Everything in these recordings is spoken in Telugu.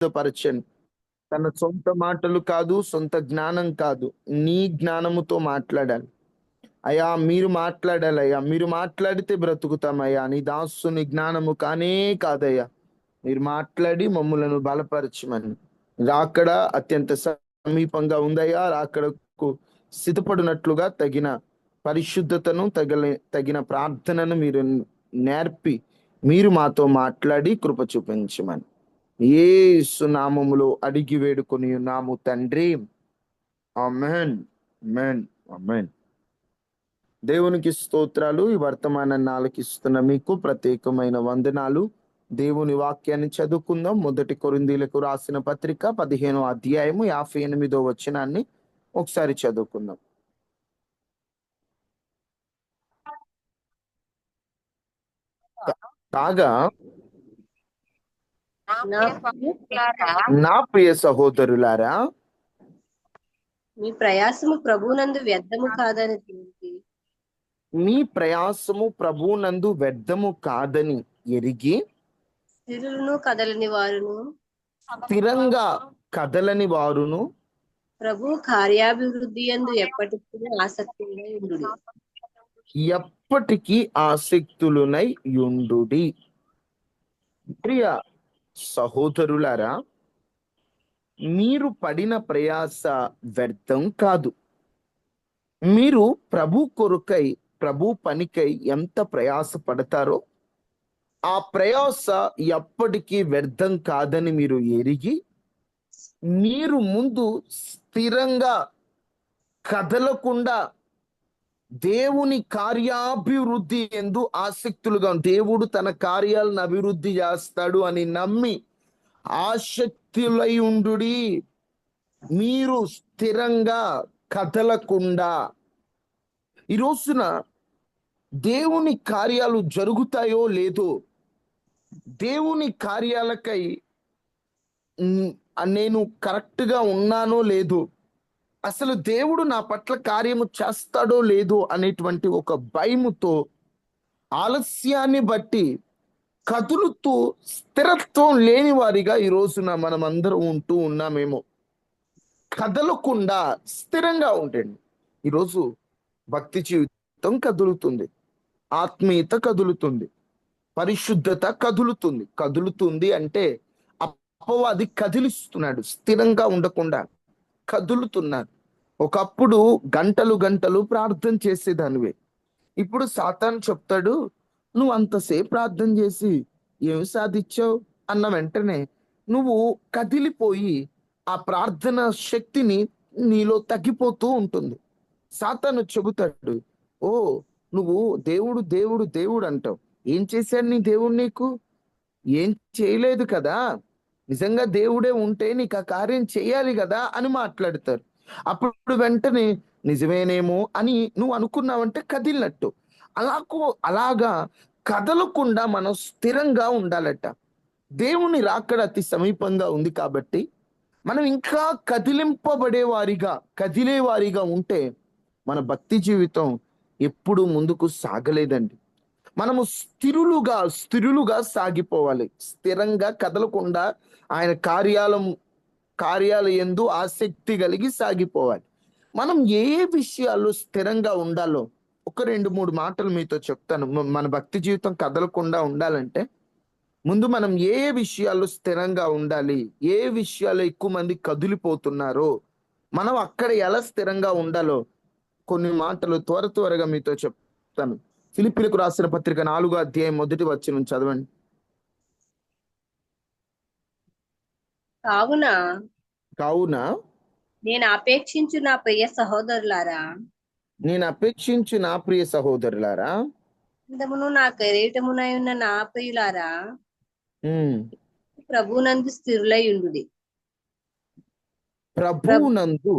పరిచయం తన సొంత మాటలు కాదు, సొంత జ్ఞానం కాదు, నీ జ్ఞానముతో మాట్లాడాలి. అయ్యా మీరు మాట్లాడాలి, అయ్యా మీరు మాట్లాడితే బ్రతుకుతామయ్యా. నీ దాసుని జ్ఞానము కానే కాదయ్యా, మీరు మాట్లాడి మమ్ములను బలపరచమని. రాకడ అత్యంత సమీపంగా ఉందయ్యా. రాకడకు సిద్ధపడినట్లుగా తగిన పరిశుద్ధతను తగిన ప్రార్థనను మీరు నేర్పి మీరు మాతో మాట్లాడి కృప చూపించమని యేసు నామములో అడిగి వేడుకొని ఉన్నాము తండ్రి. ఆమేన్, ఆమేన్, ఆమేన్. దేవునికి స్తోత్రాలు. ఈ వర్తమానాన్ని ఆలకిస్తున్న మీకు ప్రత్యేకమైన వందనాలు. దేవుని వాక్యాన్ని చదువుకుందాం. మొదటి కొరింథీయులకు రాసిన పత్రిక 15వ అధ్యాయము 58వ వచనాన్ని ఒకసారి చదువుకుందాం. కాగా నా ప్రియ సహోదరులారా, మీ ప్రయాసము ప్రభువునందు వ్యర్థము కాదని తెలిసి మీ ప్రయాసము ప్రభువునందు వ్యర్థము కాదని ఎరిగి స్థిరులను కదలని వారును స్థిరంగా కదలని వారును ప్రభు కార్యాభివృద్ధి యందు ఎప్పటికీ ఆసక్తులై ఉండుడి. ఎప్పటికీ ఆసక్తులునై యుండుడి. ప్రియ సహోదరులారా, మీరు పడిన ప్రయాస వ్యర్థం కాదు. మీరు ప్రభు కొరకై, ప్రభు పనికై ఎంత ప్రయాస పడతారో ఆ ప్రయాస ఎప్పటికీ వ్యర్థం కాదని మీరు ఎరిగి మీరు ముందు స్థిరంగా కదలకుండా దేవుని కార్యాభివృద్ధి ఎందు ఆసక్తులుగా, దేవుడు తన కార్యాలను అభివృద్ధి చేస్తాడు అని నమ్మి ఆసక్తులై ఉండుడి. మీరు స్థిరంగా కదలకుండా. ఈ రోజున దేవుని కార్యాలు జరుగుతాయో లేదో, దేవుని కార్యాలకై నేను కరెక్ట్గా ఉన్నానో లేదో, అసలు దేవుడు నా పట్ల కార్యము చేస్తాడో లేదో అనేటువంటి ఒక భయముతో ఆలస్యాన్ని బట్టి కదులుతూ స్థిరత్వం లేని వారిగా ఈ రోజున మనం అందరం ఉంటూ ఉన్నామేమో. కదలకుండా స్థిరంగా ఉండండి. ఈరోజు భక్తి జీవితం కదులుతుంది, ఆత్మీయత కదులుతుంది, పరిశుద్ధత కదులుతుంది. కదులుతుంది అంటే అపవాది కదిలిస్తున్నాడు. స్థిరంగా ఉండకుండా కదులుతున్నాడు. ఒకప్పుడు గంటలు గంటలు ప్రార్థన చేసేదానివే, ఇప్పుడు సాతాను చెప్తాడు, నువ్వు అంతసేపు ప్రార్థన చేసి ఏమి సాధించావు అన్న వెంటనే నువ్వు కదిలిపోయి ఆ ప్రార్థన శక్తిని నీలో తగ్గిపోతూ ఉంటుంది. సాతాను చెబుతాడు, ఓ నువ్వు దేవుడు దేవుడు దేవుడు అంటావు, ఏం చేశాడు నీ దేవుడు నీకు? ఏం చేయలేదు కదా. నిజంగా దేవుడే ఉంటే నీకు ఆ కార్యం చేయాలి కదా అని మాట్లాడతారు. అప్పుడు వెంటనే నిజమేనేమో అని నువ్వు అనుకున్నావంటే కదిలినట్టు. అలాగా కదలకుండా మనం స్థిరంగా ఉండాలట. దేవుని రాకడ అతి సమీపంగా ఉంది కాబట్టి మనం ఇంకా కదిలేవారిగా ఉంటే మన భక్తి జీవితం ఎప్పుడు ముందుకు సాగలేదండి. మనము స్థిరులుగా సాగిపోవాలి. స్థిరంగా కదలకుండా ఆయన కార్యాలయందు ఆసక్తి కలిగి సాగిపోవాలి. మనం ఏ విషయాల్లో స్థిరంగా ఉండాలో ఒక 2-3 మాటలు మీతో చెప్తాను. మన భక్తి జీవితం కదలకుండా ఉండాలంటే ముందు మనం ఏ విషయాల్లో స్థిరంగా ఉండాలి, ఏ విషయాల్లో ఎక్కువ మంది కదిలిపోతున్నారో, మనం అక్కడ ఎలా స్థిరంగా ఉండాలో కొన్ని మాటలు త్వరగా మీతో చెప్తాను. ఫిలిప్పీలకు రాసిన పత్రిక 4వ అధ్యాయం 1వ వచనం చదవండి. కావున నేను అపేక్షించు నా ప్రియ సహోదరులారా, నా కిరీటమునై ఉన్న నా ప్రియులారా, ప్రభువునందు స్థిరులై ఉండుడి. ప్రభువునందు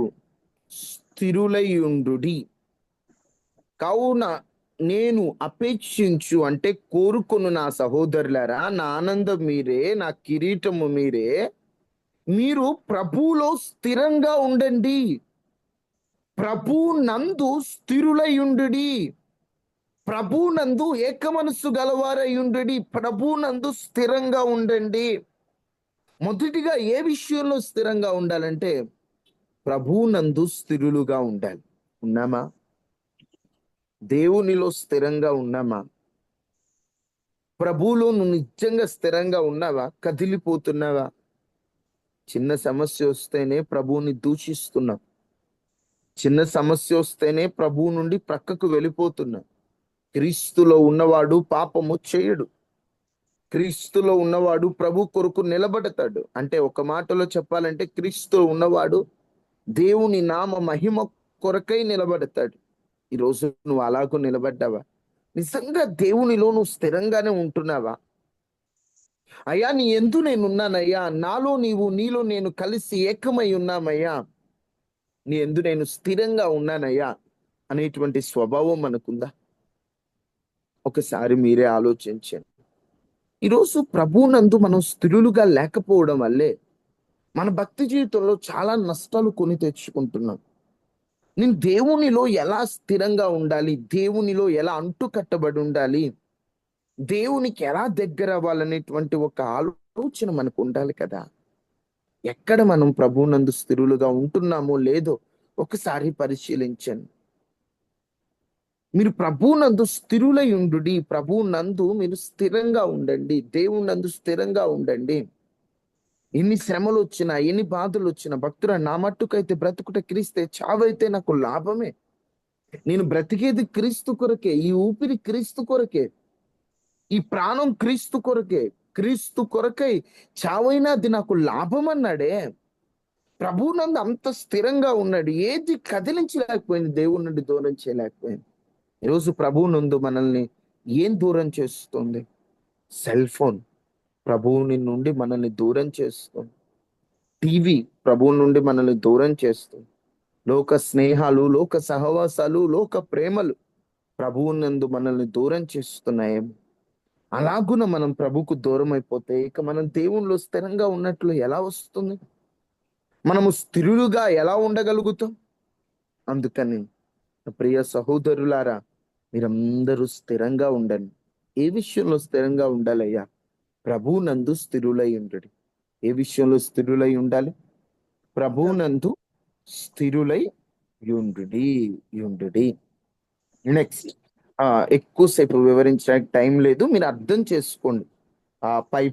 స్థిరులై ఉండుడి. కావున నేను అపేక్షించు అంటే కోరుకొను నా సహోదరులారా, నా ఆనందం మీరే, నా కిరీటము మీరే. మీరు ప్రభువులో స్థిరంగా ఉండండి. ప్రభువునందు స్థిరులై ఉండుడి. ప్రభువునందు ఏక మనస్సు గలవారై ఉండుడి. ప్రభువునందు స్థిరంగా ఉండండి. మొదటిగా ఏ విషయంలో స్థిరంగా ఉండాలంటే ప్రభువునందు స్థిరులుగా ఉండాలి. ఉన్నామా? దేవునిలో స్థిరంగా ఉన్నామా? ప్రభువులో నువ్వు నిజంగా స్థిరంగా ఉన్నావా? కదిలిపోతున్నావా? చిన్న సమస్య వస్తేనే ప్రభువుని దూషిస్తున్నాం. చిన్న సమస్య వస్తేనే ప్రభువు నుండి ప్రక్కకు వెళ్ళిపోతున్నాం. క్రీస్తులో ఉన్నవాడు పాపము చేయడు. క్రీస్తులో ఉన్నవాడు ప్రభు కొరకు నిలబడతాడు. అంటే ఒక మాటలో చెప్పాలంటే క్రీస్తులో ఉన్నవాడు దేవుని నామ మహిమ కొరకై నిలబడతాడు. ఈరోజు నువ్వు అలాగూ నిలబడ్డావా? నిజంగా దేవునిలో నువ్వు స్థిరంగానే ఉంటున్నావా? అయ్యా, నీ యందు నేనున్నానయ్యా, నాలో నీవు, నీలో నేను కలిసి ఏకమై ఉన్నామయ్యా, నీ యందు నేను స్థిరంగా ఉన్నానయ్యా అనేటువంటి స్వభావం మనకుందా? ఒకసారి మీరే ఆలోచించండి. ఈరోజు ప్రభువునందు మనం స్థిరులుగా లేకపోవడం వల్లే మన భక్తి జీవితంలో చాలా నష్టాలు కొని తెచ్చుకుంటున్నాం. నేను దేవునిలో ఎలా స్థిరంగా ఉండాలి, దేవునిలో ఎలా అంటుకట్టబడి ఉండాలి, దేవునికి ఎలా దగ్గర అవ్వాలనేటువంటి ఒక ఆలోచన మనకు ఉండాలి కదా. ఎక్కడ మనం ప్రభువునందు స్థిరులుగా ఉంటున్నామో లేదో ఒకసారి పరిశీలించండి. మీరు ప్రభువునందు స్థిరులై ఉండుడి. ప్రభువునందు మీరు స్థిరంగా ఉండండి. దేవునందు స్థిరంగా ఉండండి. ఎన్ని శ్రమలు వచ్చినా, ఎన్ని బాధలు వచ్చినా, భక్తుల నా మట్టుకైతే బ్రతుకుట క్రీస్తే, చావైతే నాకు లాభమే. నేను బ్రతికేది క్రీస్తు కొరకే, ఈ ఊపిరి క్రీస్తు కొరకే, ఈ ప్రాణం క్రీస్తు కొరకే. క్రీస్తు కొరకై చావైనా అది నాకు లాభం అన్నాడే. ప్రభువునందు అంత స్థిరంగా ఉన్నాడు. ఏది కదిలించలేకపోయింది, దేవుని నుండి దూరం చేయలేకపోయింది. ఈరోజు ప్రభువునందు మనల్ని ఏం దూరం చేస్తుంది? సెల్ ఫోన్ ప్రభువుని నుండి మనల్ని దూరం చేస్తుంది. టీవీ ప్రభువు నుండి మనల్ని దూరం చేస్తుంది. లోక స్నేహాలు, లోక సహవాసాలు, లోక ప్రేమలు ప్రభువునందు మనల్ని దూరం చేస్తున్నాయేమో. అలాగున మనం ప్రభుకు దూరం అయిపోతే ఇక మనం దేవునిలో స్థిరంగా ఉన్నట్లు ఎలా వస్తుంది? మనము స్థిరులుగా ఎలా ఉండగలుగుతాం? అందుకని ప్రియ సహోదరులారా, మీరందరూ స్థిరంగా ఉండండి. ఏ విషయంలో స్థిరంగా ఉండాలయ్యా? ప్రభువునందు స్థిరులై ఉండండి. ఏ విషయంలో స్థిరులై ఉండాలి? ప్రభువునందు స్థిరులై యుండుడి. నెక్స్ట్, ఎక్కువసేపు వివరించడానికి టైం లేదు, మీరు అర్థం చేసుకోండి.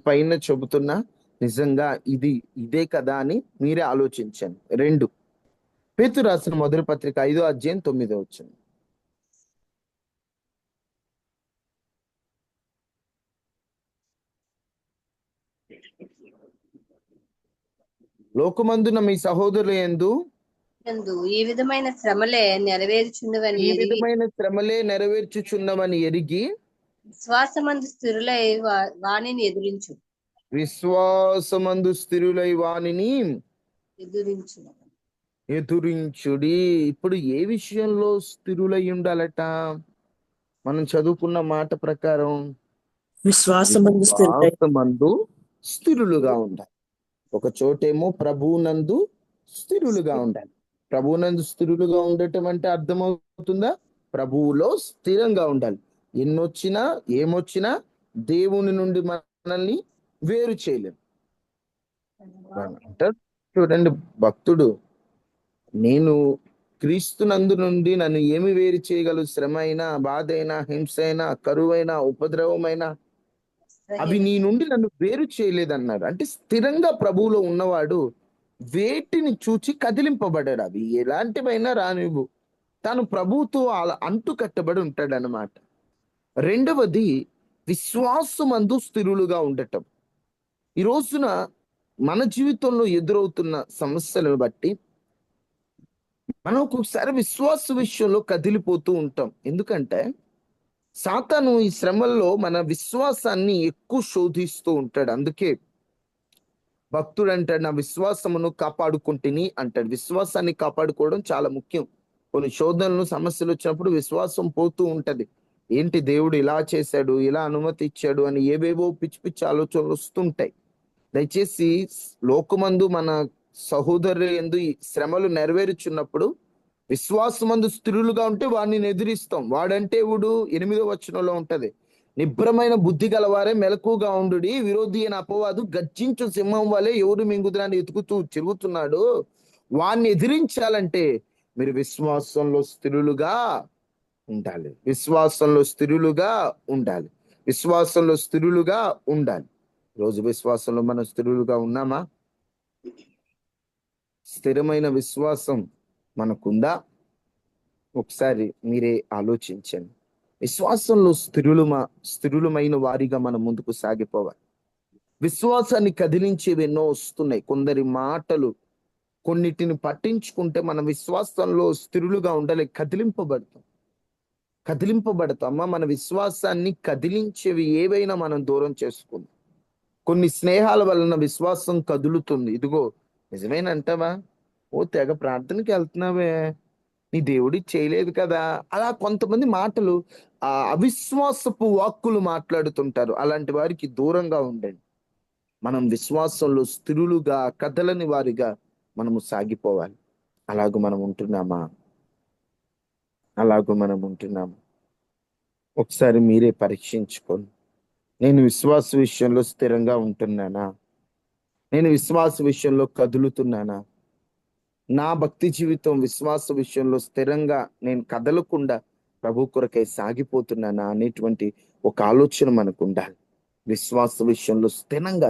పైన చెబుతున్నా నిజంగా ఇదే కదా అని మీరే ఆలోచించండి. 2 పేతురు రాసిన మొదటి పత్రిక 5:9. లోకమందున మీ సహోదరుల యందు ఈ విధమైన శ్రమలే నెరవేర్చుండవని ఈ ఎరిగి విధమైన శ్రమలే నెరవేర్చుచున్నవని ఎరిగి విశ్వాసమందు స్థిరులై వాణిని ఎదురించు. విశ్వాసమందు స్థిరులై వానిని ఎదురించు ఎదురించుడి. ఇప్పుడు ఏ విషయంలో స్థిరులై ఉండాలట? మనం చదువుకున్న మాట ప్రకారం విశ్వాసమందు స్థిరులై విశ్వాసమందు స్థిరులుగా ఉండాలి. ఒక చోటేమో ప్రభువునందు స్థిరులుగా ఉండాలి. ప్రభువునందు స్థిరులుగా ఉండటం అంటే అర్థమవుతుందా? ప్రభువులో స్థిరంగా ఉండాలి. ఎన్నొచ్చినా ఏమొచ్చినా దేవుని నుండి మనల్ని వేరు చేయలేము. అంటారు చూడండి భక్తుడు, నేను క్రీస్తునందు నుండి నన్ను ఏమి వేరు చేయగలరు? శ్రమ అయినా, బాధ అయినా, హింస అయినా, కరువైనా, ఉపద్రవమైనా అవి నీ నుండి నన్ను వేరు చేయలేదన్నాడు. అంటే స్థిరంగా ప్రభువులో ఉన్నవాడు వేటిని చూచి కదిలింపబడాడు. అవి ఎలాంటివైనా రానివ్వు, తాను ప్రభువుతో అలా అంటు కట్టబడి ఉంటాడనమాట. రెండవది, విశ్వాసమందు స్థిరులుగా ఉండటం. ఈ రోజున మన జీవితంలో ఎదురవుతున్న సమస్యలను బట్టి మనం ఒక్కొక్కసారి విశ్వాస విషయంలో కదిలిపోతూ ఉంటాం. ఎందుకంటే సాతాను ఈ శ్రమల్లో మన విశ్వాసాన్ని ఎక్కువ శోధిస్తూ ఉంటాడు. అందుకే భక్తుడు అంటాడు, నా విశ్వాసమును కాపాడుకుంటుని అంటాడు. విశ్వాసాన్ని కాపాడుకోవడం చాలా ముఖ్యం. కొన్ని శోధనలు, సమస్యలు వచ్చినప్పుడు విశ్వాసం పోతూ ఉంటది. ఏంటి దేవుడు ఇలా చేశాడు, ఇలా అనుమతి ఇచ్చాడు అని ఏవేవో పిచ్చి పిచ్చి ఆలోచనలు వస్తుంటాయి. దయచేసి లోకమందు మన సహోదరు యందు ఈ శ్రమలు నెరవేరుచున్నప్పుడు విశ్వాసమందు స్థిరులుగా ఉంటే వాడిని ఎదిరిస్తాం. వాడంటే 8వ వచనంలో ఉంటది, నిబ్రమైన బుద్ధి గలవారే మెలకుగా ఉండు. విరోధి అయిన అపవాదు గర్జించు సింహం వలె ఎవరు మింగుదరాన్ని ఎతుకుతూ తిరుగుతున్నాడు. వాణ్ణి ఎదిరించాలంటే మీరు విశ్వాసంలో స్థిరులుగా ఉండాలి. విశ్వాసంలో స్థిరులుగా ఉండాలి. విశ్వాసంలో స్థిరులుగా ఉండాలి. రోజు విశ్వాసంలో మనం స్థిరులుగా ఉన్నామా? స్థిరమైన విశ్వాసం మనకుందా? ఒకసారి మీరే ఆలోచించండి. విశ్వాసంలో స్థిరులమైన వారిగా మనం ముందుకు సాగిపోవాలి. విశ్వాసాన్ని కదిలించేవి ఎన్నో వస్తున్నాయి. కొందరి మాటలు కొన్నిటిని పట్టించుకుంటే మన విశ్వాసంలో స్థిరులుగా ఉండాలి. కదిలింపబడతామా? మన విశ్వాసాన్ని కదిలించేవి ఏవైనా మనం దూరం చేసుకుందాం. కొన్ని స్నేహాల వలన విశ్వాసం కదులుతుంది. ఇదిగో నిజమేనంటావా? ఓ తెగ ప్రార్థనకి వెళ్తున్నావే, నీ దేవుడి చేయలేదు కదా. అలా కొంతమంది మాటలు అవిశ్వాసపు వాక్కులు మాట్లాడుతుంటారు. అలాంటి వారికి దూరంగా ఉండండి. మనం విశ్వాసంలో స్థిరులుగా కదలని వారిగా మనము సాగిపోవాలి. అలాగూ మనం ఉంటున్నామా? ఒకసారి మీరే పరీక్షించుకోండి. నేను విశ్వాస విషయంలో స్థిరంగా ఉంటున్నానా? నేను విశ్వాస విషయంలో కదులుతున్నానా? నా భక్తి జీవితం విశ్వాస విషయంలో స్థిరంగా నేను కదలకుండా ప్రభు కొరకై సాగిపోతున్నానా అనేటువంటి ఒక ఆలోచన మనకు ఉండాలి. విశ్వాస విషయంలో స్థిరంగా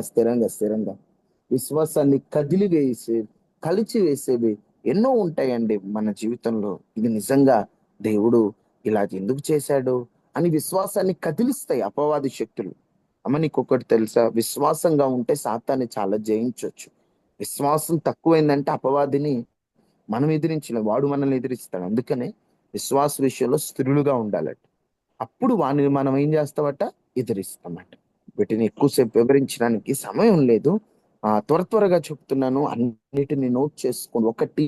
విశ్వాసాన్ని కలిచివేసేవి ఎన్నో ఉంటాయండి మన జీవితంలో. ఇది నిజంగా దేవుడు ఇలా ఎందుకు చేశాడు అని విశ్వాసాన్ని కదిలిస్తాయి అపవాది శక్తులు. అమ్మ, నీకు ఒకటి తెలుసా? విశ్వాసంగా ఉంటే సాతాన్ని చాలా జయించవచ్చు. విశ్వాసం తక్కువైందంటే అపవాదిని మనం ఎదిరించలేం, వాడు మనల్ని ఎదిరిస్తాడు. అందుకనే విశ్వాస విషయంలో స్థిరులుగా ఉండాలట. అప్పుడు వాడిని మనం ఏం చేస్తామట? ఎదిరిస్తామట. వీటిని ఎక్కువసేపు వివరించడానికి సమయం లేదు. త్వరగా చెప్తున్నాను. అన్నిటిని నోట్ చేసుకోండి. ఒకటి,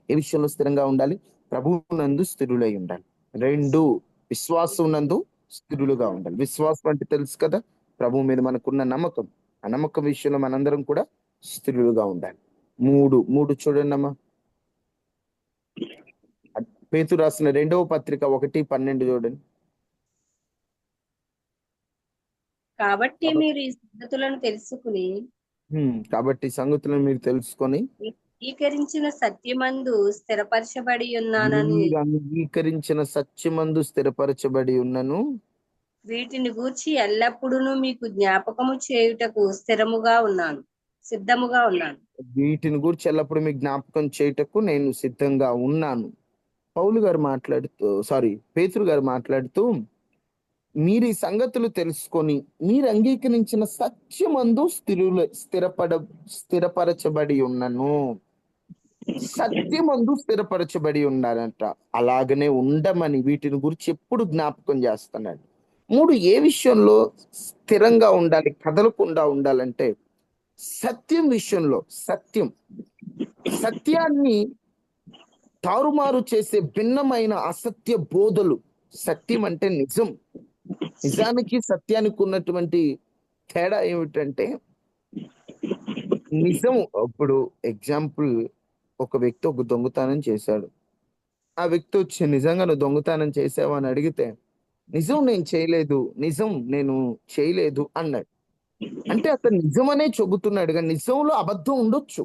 ఏ విషయంలో స్థిరంగా ఉండాలి? ప్రభువు నందు స్థిరులై ఉండాలి. 2, విశ్వాసం నందు స్థిరులుగా ఉండాలి. విశ్వాసం అంటే తెలుసు కదా, ప్రభు మీద మనకున్న నమ్మకం. ఆ నమ్మకం విషయంలో మనందరం కూడా స్థిరులుగా ఉండాలి. 3 చూడండి అమ్మా. పేతురు రాసిన 2వ పత్రిక 1:12 చూడండి. కాబట్టి మీరు ఈ సంగతులను తెలుసుకుని కాబట్టి సంగతులను మీరు తెలుసుకొని అంగీకరించిన సత్యమందు స్థిరపరచబడి ఉన్నానని మీరు అంగీకరించిన సత్యమందు స్థిరపరచబడి ఉన్నను వీటిని గూర్చి ఎల్లప్పుడూ మీకు జ్ఞాపకము చేయుటకు సిద్ధముగా ఉన్నాను. వీటిని గురించి ఎల్లప్పుడు మీకు జ్ఞాపకం చేయుటకు నేను సిద్ధంగా ఉన్నాను. పేతురు గారు మాట్లాడుతూ మీరు ఈ సంగతులు తెలుసుకొని మీరు అంగీకరించిన సత్యమందు స్థిరపరచబడి ఉన్నను. సత్యమందు స్థిరపరచబడి ఉన్నారంట. అలాగనే ఉండమని వీటిని గురించి ఎప్పుడు జ్ఞాపకం చేస్తున్నాడు. 3, ఏ విషయంలో స్థిరంగా ఉండాలి, కదలకుండా ఉండాలంటే సత్యం విషయంలో. సత్యాన్ని తారుమారు చేసే భిన్నమైన అసత్య బోధలు. సత్యం అంటే నిజం. నిజానికి సత్యానికి ఉన్నటువంటి తేడా ఏమిటంటే, నిజం. ఇప్పుడు ఎగ్జాంపుల్, ఒక వ్యక్తి ఒక దొంగతనం చేశాడు. ఆ వ్యక్తి వచ్చి నిజంగా నువ్వు దొంగతనం చేసావు అని అడిగితే, నిజం నేను చేయలేదు అన్నాడు. అంటే అతను నిజమనే చెబుతున్నాడు, కానీ నిజంలో అబద్ధం ఉండొచ్చు.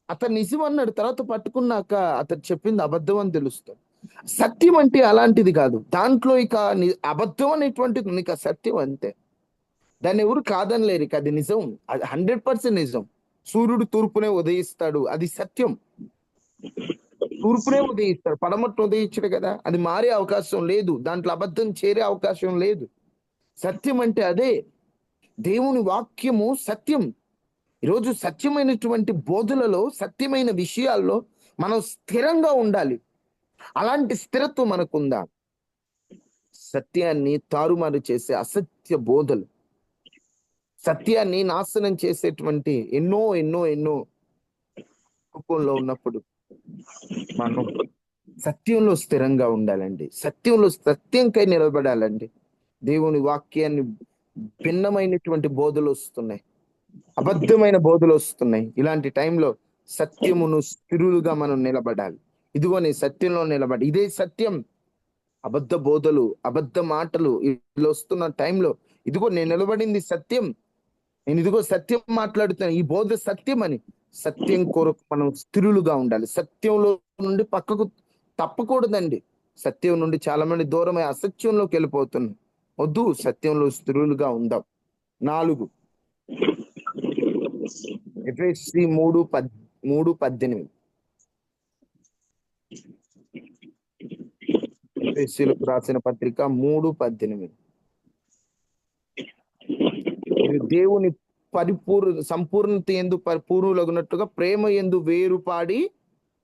అతను నిజం అన్నాడు, తర్వాత పట్టుకున్నాక అతను చెప్పింది అబద్ధం అని తెలుస్తుంది. సత్యం అంటే అలాంటిది కాదు. దాంట్లో ఇక అబద్ధం అనేటువంటిది నీకు సత్యం అంతే. దాన్ని ఎవరు కాదనలేరు. ఇక అది నిజం, అది 100% నిజం. సూర్యుడు తూర్పునే ఉదయిస్తాడు, అది సత్యం. తూర్పునే ఉదయిస్తాడు, పడమట్టు ఉదయించడు కదా. అది మారే అవకాశం లేదు, దాంట్లో అబద్ధం చేరే అవకాశం లేదు. సత్యం అంటే అదే. దేవుని వాక్యము సత్యం. ఈరోజు సత్యమైనటువంటి బోధలలో, సత్యమైన విషయాల్లో మనం స్థిరంగా ఉండాలి. అలాంటి స్థిరత్వం మనకుందా? సత్యాన్ని తారుమారు చేసే అసత్య బోధలు, సత్యాన్ని నాశనం చేసేటువంటి ఎన్నో రూపంలో ఉన్నప్పుడు మనం సత్యంలో స్థిరంగా ఉండాలండి. సత్యంకై నిలబడాలండి. దేవుని వాక్యాన్ని భిన్నమైనటువంటి బోధలు వస్తున్నాయి, అబద్ధమైన బోధలు వస్తున్నాయి. ఇలాంటి టైంలో సత్యమును స్థిరులుగా మనం నిలబడాలి. ఇదిగో నీ సత్యంలో నిలబడి, ఇదే సత్యం, అబద్ధ బోధలు, అబద్ధ మాటలు ఇలా వస్తున్న టైంలో ఇదిగో నేను నిలబడింది సత్యం, నేను ఇదిగో సత్యం మాట్లాడుతాను, ఈ బోధ సత్యం అని సత్యం కొరకు మనం స్థిరులుగా ఉండాలి. సత్యంలో నుండి పక్కకు తప్పకూడదండి. సత్యం నుండి చాలా మంది దూరమై అసత్యంలోకి వెళ్ళిపోతున్నారు. వద్దు, సత్యంలో స్థిరులుగా ఉందాం. 4 ఎఫెసీ 3:18 ఎఫెసీయులకు రాసిన పత్రిక 3:18 మీరు దేవుని సంపూర్ణత యందు పరిపూర్ణులగునట్లుగా ప్రేమ యందు వేరుపాడి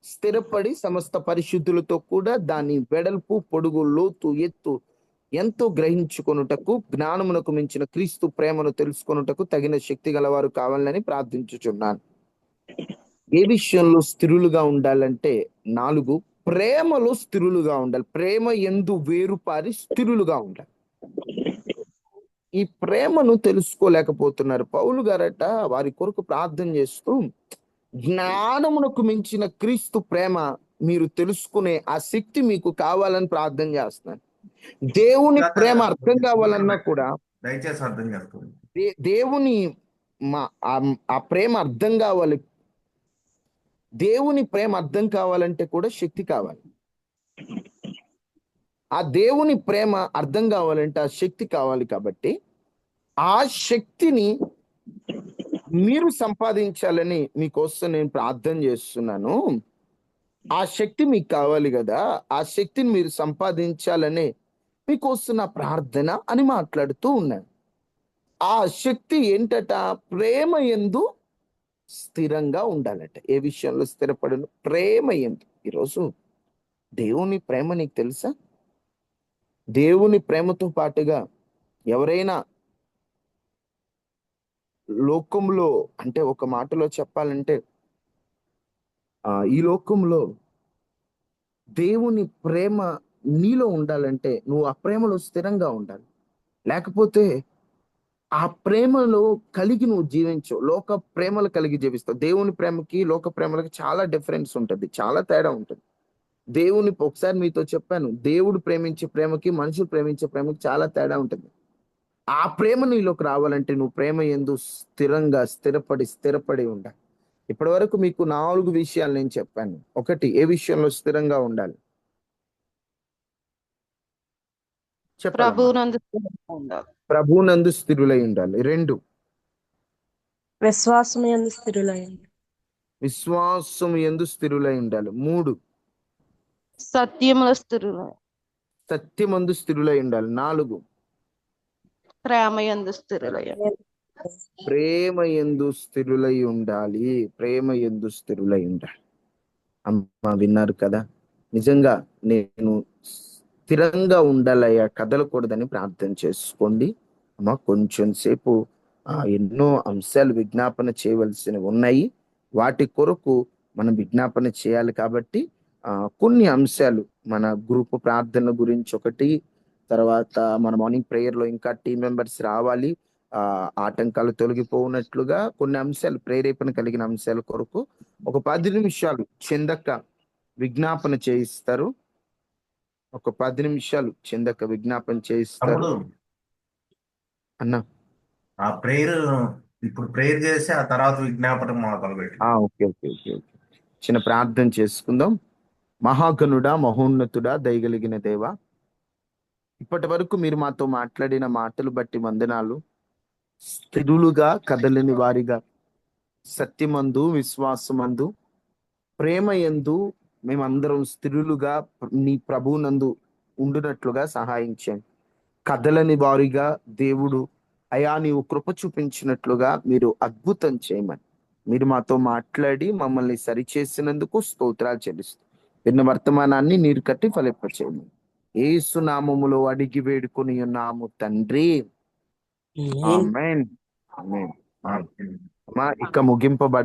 స్థిరపడి సమస్త పరిశుద్ధులతో కూడా దాని వెడల్పు, పొడుగు, లోతు, ఎత్తు ఎంతో గ్రహించుకొనుటకు జ్ఞానమునకు మించిన క్రీస్తు ప్రేమను తెలుసుకొనుటకు తగిన శక్తి గలవారు కావాలని ప్రార్థించుచున్నాను. ఏ విషయంలో స్థిరులుగా ఉండాలంటే 4 ప్రేమలో స్థిరులుగా ఉండాలి. ప్రేమ యందు వేరుపారి స్థిరులుగా ఉండాలి. ఈ ప్రేమను తెలుసుకోలేకపోతున్నారు. పౌలు గారట వారి కొరకు ప్రార్థన చేస్తూ జ్ఞానమునకు మించిన క్రీస్తు ప్రేమ మీరు తెలుసుకునే ఆ శక్తి మీకు కావాలని ప్రార్థన చేస్తున్నాను. దేవుని ప్రేమ అర్థం కావాలన్నా కూడా దయచేసి అర్థం చేసుకోండి. దేవుని ఆ ప్రేమ అర్థం కావాలి. దేవుని ప్రేమ అర్థం కావాలంటే కూడా శక్తి కావాలి. ఆ దేవుని ప్రేమ అర్థం కావాలంటే ఆ శక్తి కావాలి. కాబట్టి ఆ శక్తిని మీరు సంపాదించాలని మీకోసం నేను ప్రార్థన చేస్తున్నాను. ఆ శక్తి మీకు కావాలి కదా, ఆ శక్తిని మీరు సంపాదించాలని మీకోసం నా ప్రార్థన అని మాట్లాడుతూ ఉన్నాను. ఆ శక్తి ఏంటట? ప్రేమ యందు స్థిరంగా ఉండాలట. ఏ విషయంలో స్థిరపడను? ప్రేమ యందు. ఈరోజు దేవుని ప్రేమ నీకు తెలుసా? దేవుని ప్రేమతో పాటుగా ఎవరైనా లోకంలో, అంటే ఒక మాటలో చెప్పాలంటే ఈ లోకంలో దేవుని ప్రేమ నీలో ఉండాలంటే నువ్వు ఆ ప్రేమలో స్థిరంగా ఉండాలి. లేకపోతే ఆ ప్రేమలో కలిగి నువ్వు జీవించవు. లోక ప్రేమలు కలిగి జీవిస్తావు. దేవుని ప్రేమకి లోక ప్రేమలకి చాలా డిఫరెన్స్ ఉంటుంది, చాలా తేడా ఉంటుంది. దేవుని ఒకసారి మీతో చెప్పాను, దేవుడు ప్రేమించే ప్రేమకి మనుషులు ప్రేమించే ప్రేమకి చాలా తేడా ఉంటుంది. ఆ ప్రేమ నీలోకి రావాలంటే నువ్వు ప్రేమ యందు స్థిరపడి ఉండాలి. ఇప్పటి వరకు మీకు 4 విషయాలు నేను చెప్పాను. 1, ఏ విషయంలో స్థిరంగా ఉండాలి? ప్రభునందు స్థిరులై ఉండాలి. 2, విశ్వాసం యందు స్థిరులై విశ్వాసం యందు స్థిరులై ఉండాలి. 3, సత్యమందు స్థిరులై ఉండాలి. 4, ప్రేమ యందు స్థిరులై ఉండాలి. ప్రేమ యందు స్థిరులై ఉండాలి. అమ్మ విన్నారు కదా? నిజంగా నేను స్థిరంగా ఉండాలయ్యా, కదలకూడదని ప్రార్థన చేసుకోండి. అమ్మ కొంచెం సేపు ఎన్నో అంశాలు విజ్ఞాపన చేయవలసినవి ఉన్నాయి. వాటి కొరకు మనం విజ్ఞాపన చేయాలి. కాబట్టి కొన్ని అంశాలు మన గ్రూప్ ప్రార్థన గురించి ఒకటి, తర్వాత మన మార్నింగ్ ప్రేయర్ లో ఇంకా టీం మెంబర్స్ రావాలి, ఆటంకాలు తొలగిపోనట్లుగా కొన్ని అంశాలు, ప్రేరేపణ కలిగిన అంశాల కొరకు ఒక 10 నిమిషాలు చందక్క విజ్ఞాపన చేయిస్తారు. ఒక 10 నిమిషాలు చందక్క విజ్ఞాపన చేయిస్తారు. అన్నా ఆ ప్రేయర్ ఇప్పుడు ప్రేయర్ చేసి ఆ తర్వాత విజ్ఞాపన మొదలుపెట్టి ఓకే. చిన్న ప్రార్థన చేసుకుందాం. మహాగణుడా, మహోన్నతుడా, దయగలిగిన దేవ, ఇప్పటి వరకు మీరు మాతో మాట్లాడిన మాటలు బట్టి వందనాలు. స్థిరులుగా కదలని వారిగా సత్యమందు, విశ్వాసమందు, ప్రేమ యందు మేమందరం స్థిరులుగా నీ ప్రభువునందు ఉండునట్లుగా సహాయం చేయండి. కదలని వారిగా దేవుడు అయా నీవు కృప చూపించినట్లుగా మీరు అద్భుతం చేయమని మీరు మాతో మాట్లాడి మమ్మల్ని సరిచేసినందుకు స్తోత్రాలు చెల్లిస్తూ విన్న వర్తమానాన్ని నీరు కట్టి ఫలింపచేయమని యేసు నామములో అడిగి వేడుకొని ఉన్నాము తండ్రి. ఆమేన్. ఆమేన్. ఇక ముగింపబడి